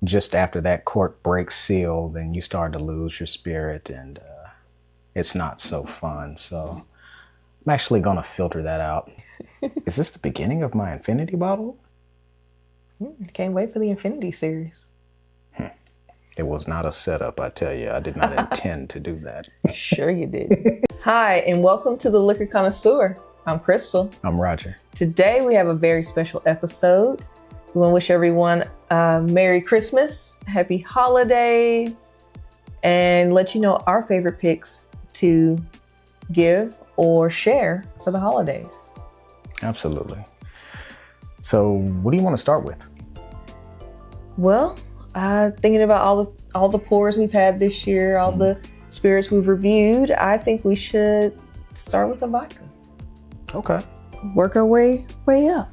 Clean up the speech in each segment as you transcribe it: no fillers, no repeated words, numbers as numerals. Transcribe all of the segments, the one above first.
just after that cork breaks seal, then you start to lose your spirit, and it's not so fun. So I'm actually going to filter that out. Is this the beginning of my infinity bottle? Can't wait for the infinity series. It was not a setup, I tell you. I did not intend to do that. Sure you did. Hi, and welcome to the Liquor Connoisseur. I'm Crystal. I'm Roger. Today we have a very special episode. We want to wish everyone a Merry Christmas, Happy Holidays, and let you know our favorite picks to give or share for the holidays. Absolutely. So what do you want to start with? Well, thinking about all the pours we've had this year, all the spirits we've reviewed, I think we should start with the vodka. Okay. Work our way up.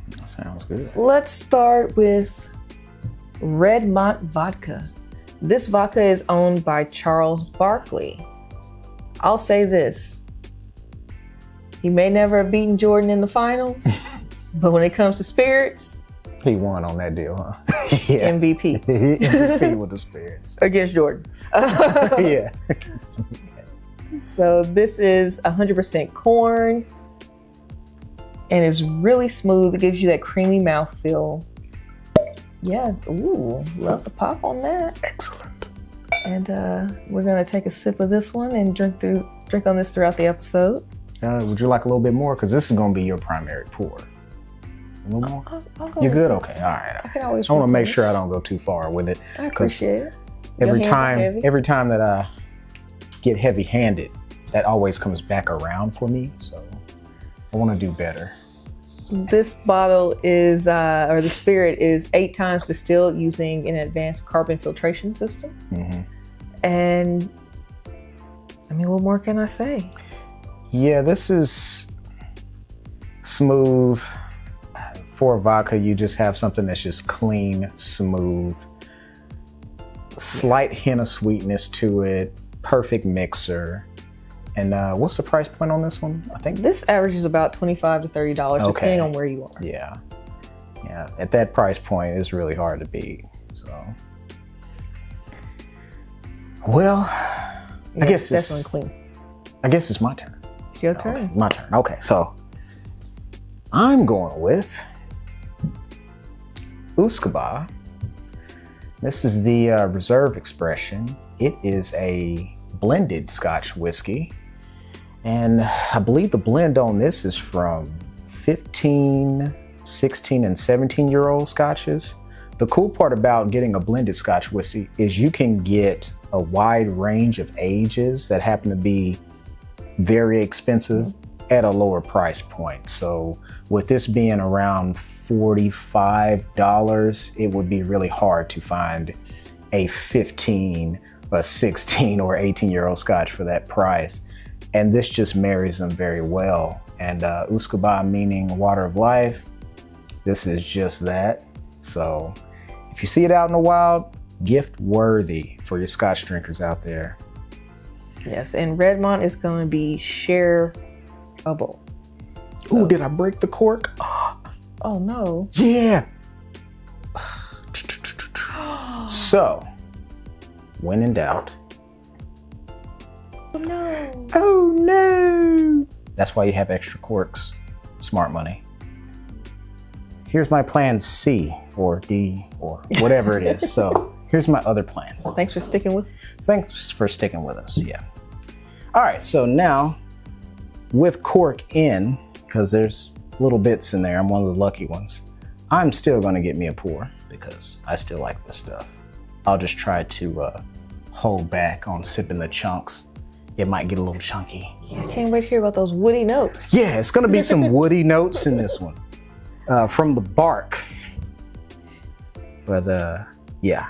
That sounds good. So let's start with Redmont Vodka. This vodka is owned by Charles Barkley. I'll say this. He may never have beaten Jordan in the finals, but when it comes to spirits, he won on that deal, huh? Yeah. MVP. MVP with the spirits. Against Jordan. Yeah. So this is 100% corn and it's really smooth. It gives you that creamy mouthfeel. Yeah, ooh, love the pop on that. Excellent. And we're gonna take a sip of this one and drink on this throughout the episode. Would you like a little bit more? Because this is gonna be your primary pour. A little more? I'll go. You're good? This. Okay, all right. I can always. I want to make sure I don't go too far with it. I appreciate it. Every time that I get heavy-handed, that always comes back around for me. So I want to do better. This bottle is, or the spirit is 8 times distilled using an advanced carbon filtration system. Mm-hmm. And I mean, what more can I say? Yeah, this is smooth. For vodka, you just have something that's just clean, smooth, slight hint of sweetness to it, perfect mixer. And what's the price point on this one? I think this averages about $25 to $30, depending on where you are. Yeah. At that price point, it's really hard to beat. So, well, yeah, I guess it's definitely clean. I guess it's my turn. It's your turn. Okay, my turn. Okay, so I'm going with Usquebaugh. This is the reserve expression. It is a blended Scotch whiskey. And I believe the blend on this is from 15, 16, and 17-year-old Scotches. The cool part about getting a blended Scotch whiskey is you can get a wide range of ages that happen to be very expensive at a lower price point. So with this being around $45, it would be really hard to find a 15, a 16, or 18-year-old Scotch for that price. And this just marries them very well. And Usquebaugh meaning water of life, this is just that. So if you see it out in the wild, gift worthy for your Scotch drinkers out there. Yes, and Redmont is going to be shareable. So. Ooh, did I break the cork? Oh no. Yeah. So, when in doubt. Oh no. Oh no. That's why you have extra corks. Smart money. Here's my plan C or D or whatever it is. So here's my other plan. Thanks for sticking with us. Thanks for sticking with us. Yeah. All right. So now with cork in, because there's little bits in there, I'm one of the lucky ones. I'm still going to get me a pour because I still like this stuff. I'll just try to hold back on sipping the chunks. It might get a little chunky. Yeah, I can't wait to hear about those woody notes. Yeah, it's going to be some woody notes in this one from the bark. But yeah.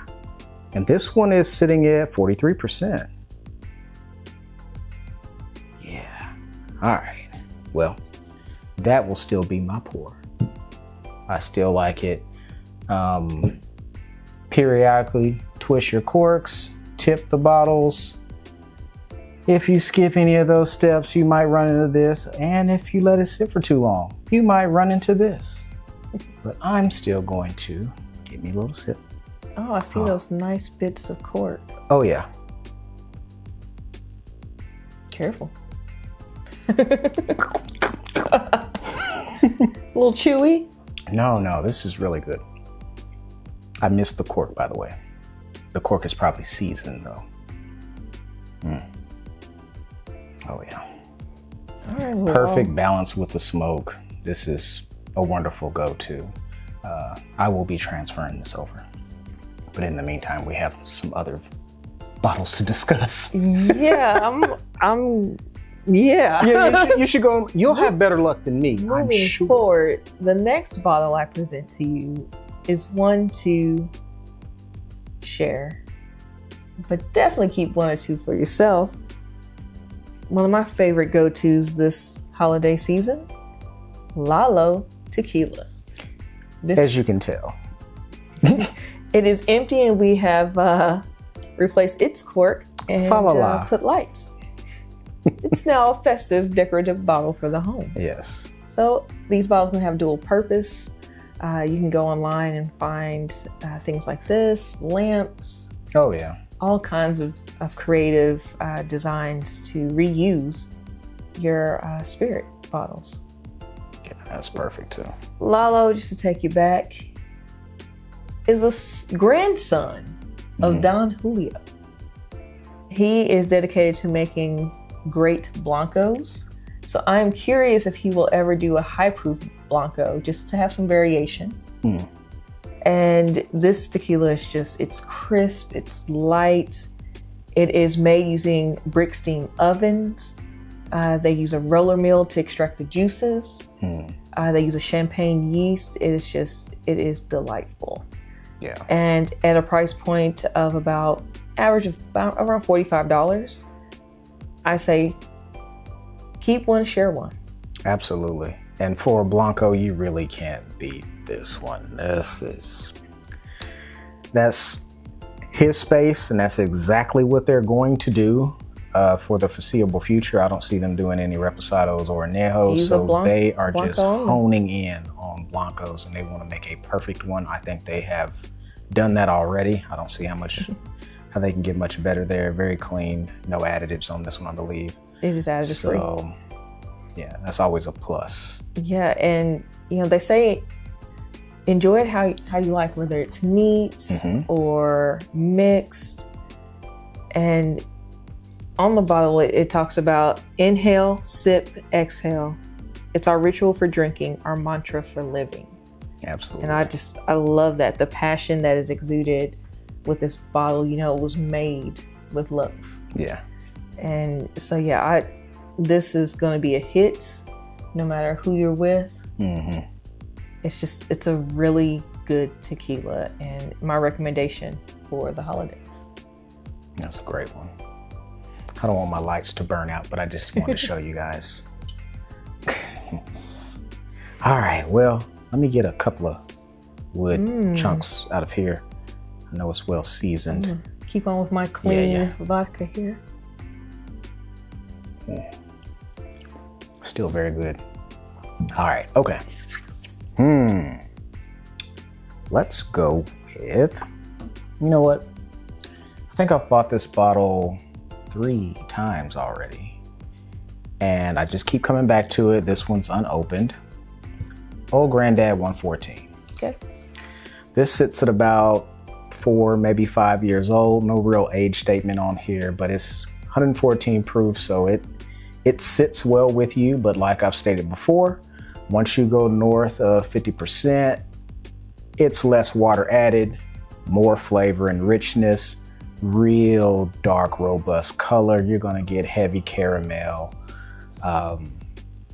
And this one is sitting at 43%. Yeah. All right. Well, that will still be my pour. I still like it. Periodically twist your corks, tip the bottles. If you skip any of those steps, you might run into this. And if you let it sit for too long, you might run into this. But I'm still going to give me a little sip. Oh, I see those nice bits of cork. Oh yeah. Careful. A little chewy. No, this is really good. I missed the cork, by the way. The cork is probably seasoned though. Oh yeah. All right, well, Perfect balance with the smoke. This is a wonderful go-to. I will be transferring this over. But in the meantime, we have some other bottles to discuss. Yeah, Yeah, you should go. You'll have better luck than me. I'm Moving sure. forward, the next bottle I present to you is one to share, but definitely keep one or two for yourself. One of my favorite go-tos this holiday season, Lalo Tequila. As you can tell. It is empty, and we have replaced its cork and put lights. It's now a festive, decorative bottle for the home. Yes. So these bottles can have dual purpose. You can go online and find things like this, lamps. Oh yeah. All kinds of creative designs to reuse your spirit bottles. Yeah, that's perfect too. Lalo, just to take you back, is the grandson of Don Julio. He is dedicated to making great Blancos. So I'm curious if he will ever do a high proof Blanco just to have some variation. And this tequila is just, it's crisp, it's light. It is made using brick steam ovens. They use a roller mill to extract the juices. They use a champagne yeast. It is delightful. Yeah. And at a price point of around $45, I say keep one, share one. Absolutely. And for a Blanco, you really can't beat this one. That's his space, and that's exactly what they're going to do for the foreseeable future. I don't see them doing any reposados or añejos, so they are just honing in on Blancos, and they want to make a perfect one. I think they have done that already. I don't see how they can get much better there. Very clean, no additives on this one, I believe. It is additive free. So yeah, that's always a plus. Yeah, and they say enjoy it how you like, whether it's neat or mixed. And on the bottle, it talks about inhale, sip, exhale. It's our ritual for drinking, our mantra for living. Absolutely. And I love that, the passion that is exuded with this bottle. It was made with love. Yeah. And so yeah, this is going to be a hit no matter who you're with. It's a really good tequila, and my recommendation for the holidays. That's a great one. I don't want my lights to burn out, but I just want to show you guys. All right, well, let me get a couple of wood chunks out of here. I know it's well seasoned. Keep on with my clean vodka here. Still very good. All right, okay. Let's go with, you know what? I think I've bought this bottle 3 times already, and I just keep coming back to it. This one's unopened. Old Granddad 114. Okay. This sits at about 4, maybe 5 years old. No real age statement on here, but it's 114 proof, so it sits well with you. But like I've stated before, once you go north of 50%, it's less water added, more flavor and richness, real dark, robust color. You're gonna get heavy caramel.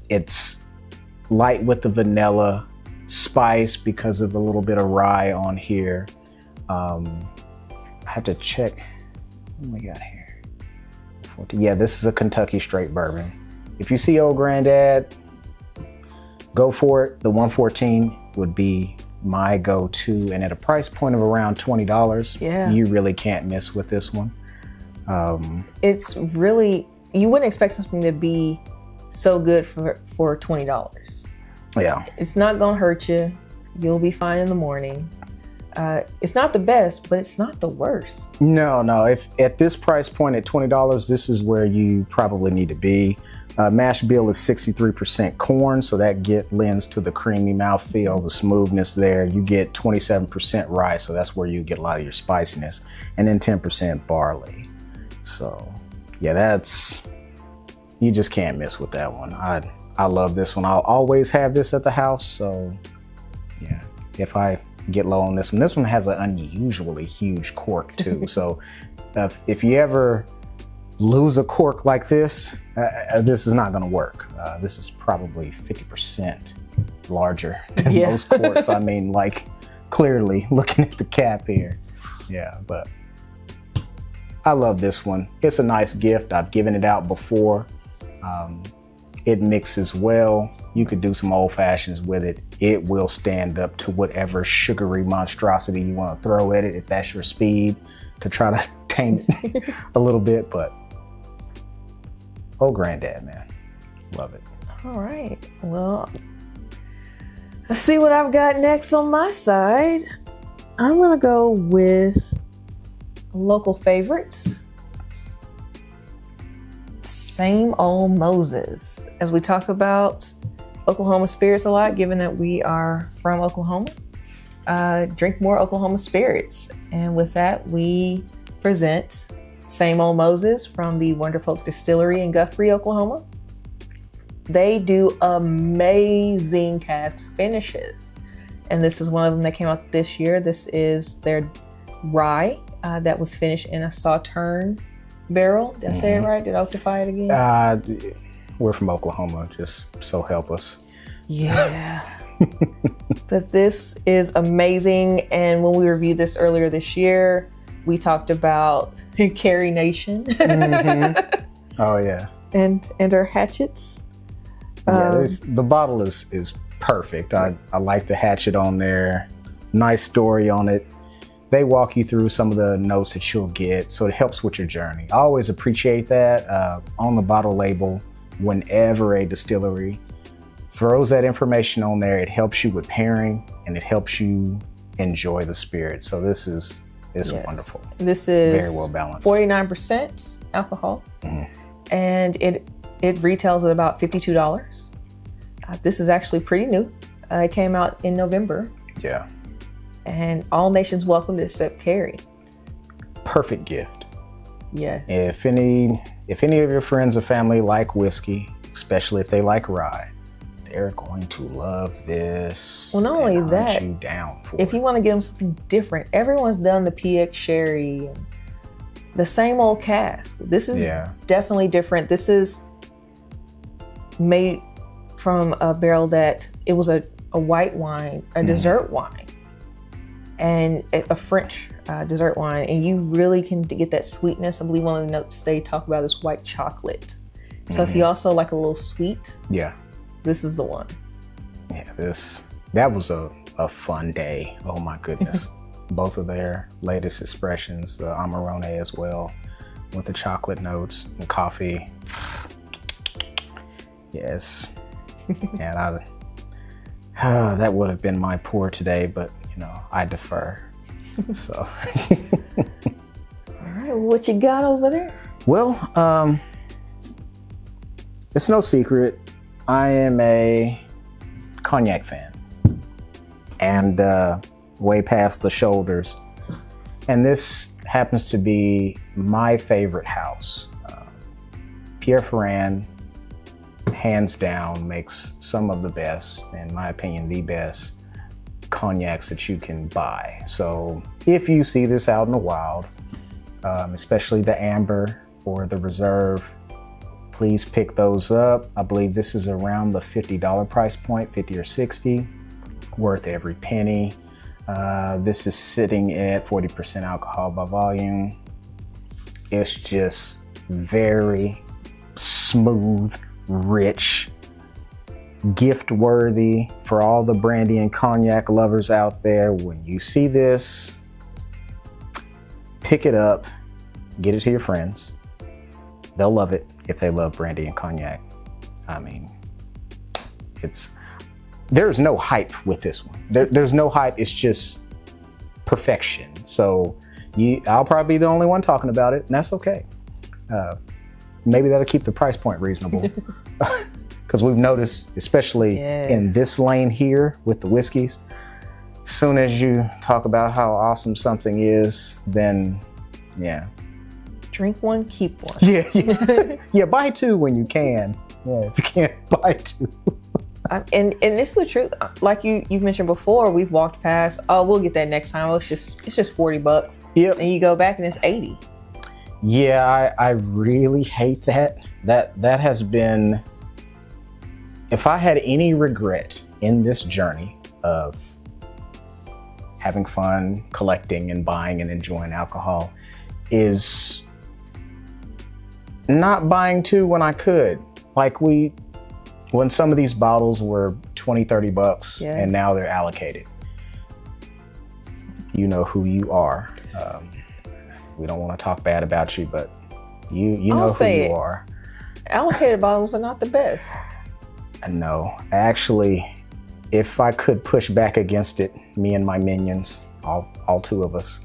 It's light with the vanilla, spice because of a little bit of rye on here. I have to check what we got here. Yeah, this is a Kentucky straight bourbon. If you see Old Granddad, go for it. The 114 would be my go-to, and at a price point of around $20, you really can't miss with this one. It's really, you wouldn't expect something to be so good for $20. Yeah. It's not gonna hurt you. You'll be fine in the morning. It's not the best, but it's not the worst. No. If at this price point at $20, this is where you probably need to be. Mash bill is 63% corn, so that lends to the creamy mouthfeel, the smoothness there. You get 27% rye, so that's where you get a lot of your spiciness, and then 10% barley. So yeah, you just can't miss with that one. I love this one. I'll always have this at the house, so yeah, if I get low on this one has an unusually huge cork too. So if you ever lose a cork like this, this is not going to work. This is probably 50% larger than most corks. I mean, like, clearly looking at the cap here. Yeah, but I love this one. It's a nice gift. I've given it out before. It mixes well. You could do some old fashions with it. It will stand up to whatever sugary monstrosity you want to throw at it, if that's your speed, to try to tame it a little bit. But oh, granddad, man, love it. All right, well, let's see what I've got next on my side. I'm gonna go with local favorites. Same old Moses. As we talk about Oklahoma spirits a lot, given that we are from Oklahoma, drink more Oklahoma spirits. And with that, we present Same Old Moses from the Wonderful Distillery in Guthrie, Oklahoma. They do amazing cask finishes. And this is one of them that came out this year. This is their rye that was finished in a Sauterne barrel. Did I say it right? Did I octify it again? We're from Oklahoma, just so help us. Yeah. But this is amazing. And when we reviewed this earlier this year, we talked about Carrie Nation. Oh yeah. And our hatchets. Yeah, the bottle is perfect. I like the hatchet on there. Nice story on it. They walk you through some of the notes that you'll get, so it helps with your journey. I always appreciate that. On the bottle label, whenever a distillery throws that information on there, it helps you with pairing and it helps you enjoy the spirit. So this is wonderful. This is very well balanced. 49% alcohol, and it retails at about $52. This is actually pretty new. It came out in November. Yeah. And all nations welcome except Carrie. Perfect gift. Yeah. If any of your friends or family like whiskey, especially if they like rye, they're going to love this. Well, not only that, you down for if you want to give them something different, everyone's done the PX sherry and the same old cask. This is definitely different. This is made from a barrel that it was a white wine, a dessert wine. And a French dessert wine, and you really can get that sweetness. I believe one of the notes they talk about is white chocolate. So if you also like a little sweet, this is the one. Yeah, that was a fun day. Oh my goodness. Both of their latest expressions, the Amarone as well, with the chocolate notes and coffee. Yes. And that would have been my pour today, but I defer. So. All right, what you got over there? Well, it's no secret, I am a cognac fan, and way past the shoulders. And this happens to be my favorite house. Pierre Ferrand, hands down, makes some of the best, in my opinion, the best cognacs that you can buy. So if you see this out in the wild, especially the amber or the reserve, please pick those up. I believe this is around the $50 price point, 50 or 60, worth every penny. This is sitting at 40% alcohol by volume. It's just very smooth, rich, gift worthy for all the brandy and cognac lovers out there. When you see this, pick it up, get it to your friends. They'll love it if they love brandy and cognac. I mean, there's no hype with this one. There's no hype. It's just perfection. So I'll probably be the only one talking about it, and that's okay. Maybe that'll keep the price point reasonable. Because we've noticed, especially in this lane here with the whiskeys, as soon as you talk about how awesome something is, then yeah. Drink one, keep one. Yeah, buy two when you can. Yeah, if you can't buy two. And it's the truth. Like you've mentioned before, we've walked past, oh, we'll get that next time. It's just $40. Yep. And you go back and it's 80. Yeah, I really hate that. That has been, if I had any regret in this journey of having fun, collecting and buying and enjoying alcohol, is not buying two when I could. Like when some of these bottles were $20-$30 and now they're allocated. You know who you are. We don't want to talk bad about you, but you know who you are. Allocated bottles are not the best. No, actually, if I could push back against it, me and my minions, all two of us,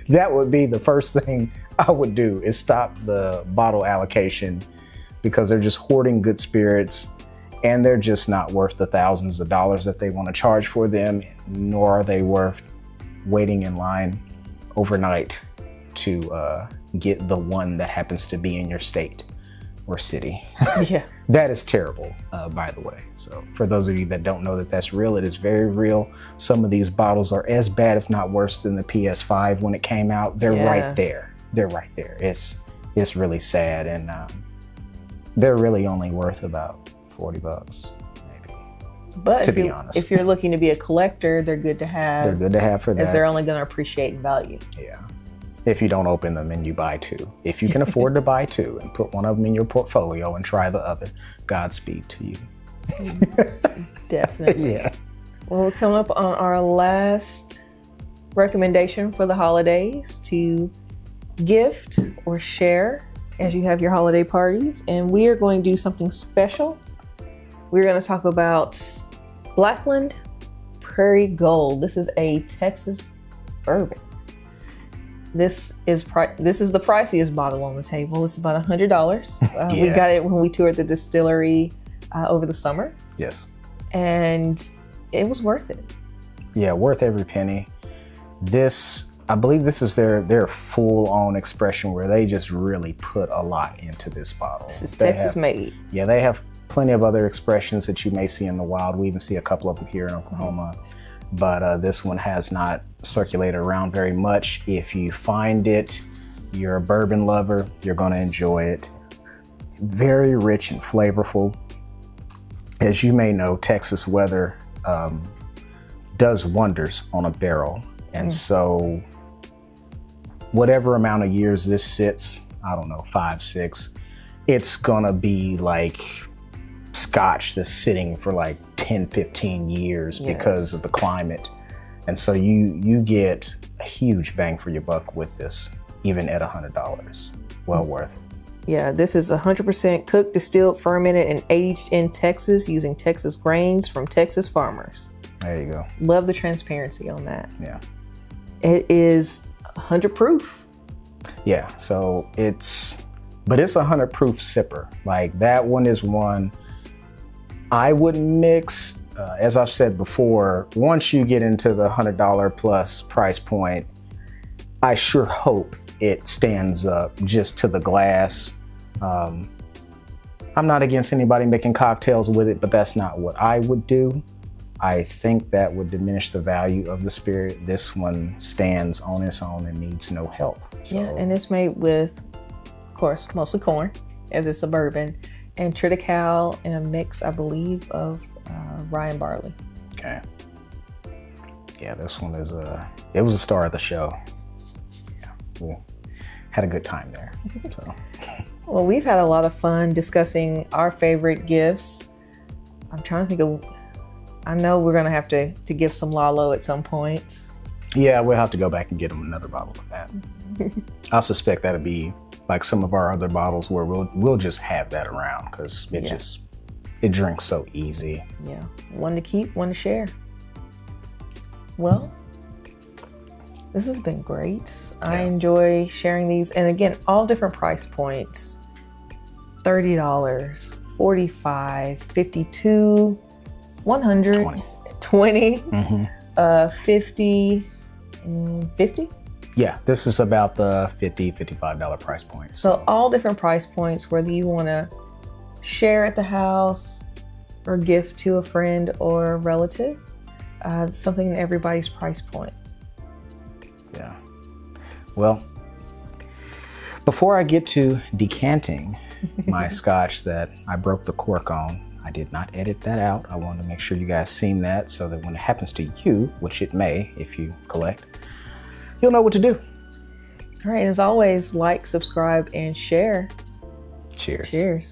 that would be the first thing I would do, is stop the bottle allocation, because they're just hoarding good spirits and they're just not worth the thousands of dollars that they want to charge for them, nor are they worth waiting in line overnight to get the one that happens to be in your state or city. Yeah. That is terrible, by the way. So for those of you that don't know that that's real, it is very real. Some of these bottles are as bad, if not worse, than the PS5 when it came out. They're right there. They're right there. It's really sad, and they're really only worth about $40, maybe. But to be honest, if you're looking to be a collector, they're good to have. They're good to have for that. As they're only going to appreciate in value. Yeah. If you don't open them and you buy two. If you can afford to buy two and put one of them in your portfolio and try the other, Godspeed to you. Definitely. Yeah. Well, we're coming up on our last recommendation for the holidays to gift or share as you have your holiday parties. And we are going to do something special. We're going to talk about Blackland Prairie Gold. This is a Texas bourbon. This is the priciest bottle on the table. It's about $100. We got it when we toured the distillery over the summer. Yes. And it was worth it. Yeah, worth every penny. I believe this is their full-on expression where they just really put a lot into this bottle. This is Texas made. Yeah, they have plenty of other expressions that you may see in the wild. We even see a couple of them here in Oklahoma. But this one has not circulated around very much. If you find it, you're a bourbon lover, you're going to enjoy it. Very rich and flavorful. As you may know, Texas weather does wonders on a barrel. And so whatever amount of years this sits, I don't know, 5, 6, it's going to be like Scotch that's sitting for like 10, 15 years because of the climate. And so you get a huge bang for your buck with this, even at $100. Well worth it. Yeah, this is 100% cooked, distilled, fermented, and aged in Texas using Texas grains from Texas farmers. There you go. Love the transparency on that. Yeah. It is 100 proof. Yeah, so it's a 100 proof sipper. Like that one is one I wouldn't mix. As I've said before, once you get into the $100 plus price point, I sure hope it stands up just to the glass. I'm not against anybody making cocktails with it, but that's not what I would do. I think that would diminish the value of the spirit. This one stands on its own and needs no help. So. Yeah, and it's made with, of course, mostly corn, as it's a bourbon, and triticale in a mix, I believe, of rye and barley. Okay. Yeah, this one is it was a star of the show. Yeah, we had a good time there. So. Well, we've had a lot of fun discussing our favorite gifts. I'm trying to think of, I know we're going to have to give some Lalo at some point. Yeah, we'll have to go back and get them another bottle of that. I suspect that'll be like some of our other bottles where we'll just have that around because it drinks so easy. Yeah, one to keep, one to share. Well, This has been great. I Yeah. enjoy sharing these. And again, all different price points. $30, $45, $52, $100, 20. $20, $50, and $50. Yeah, this is about the $50, $55 price point. So all different price points, whether you want to share at the house or gift to a friend or relative, something in everybody's price point. Yeah. Well, before I get to decanting my scotch that I broke the cork on, I did not edit that out. I wanted to make sure you guys seen that so that when it happens to you, which it may if you collect, you'll know what to do. All right, and as always, like, subscribe, and share. Cheers. Cheers.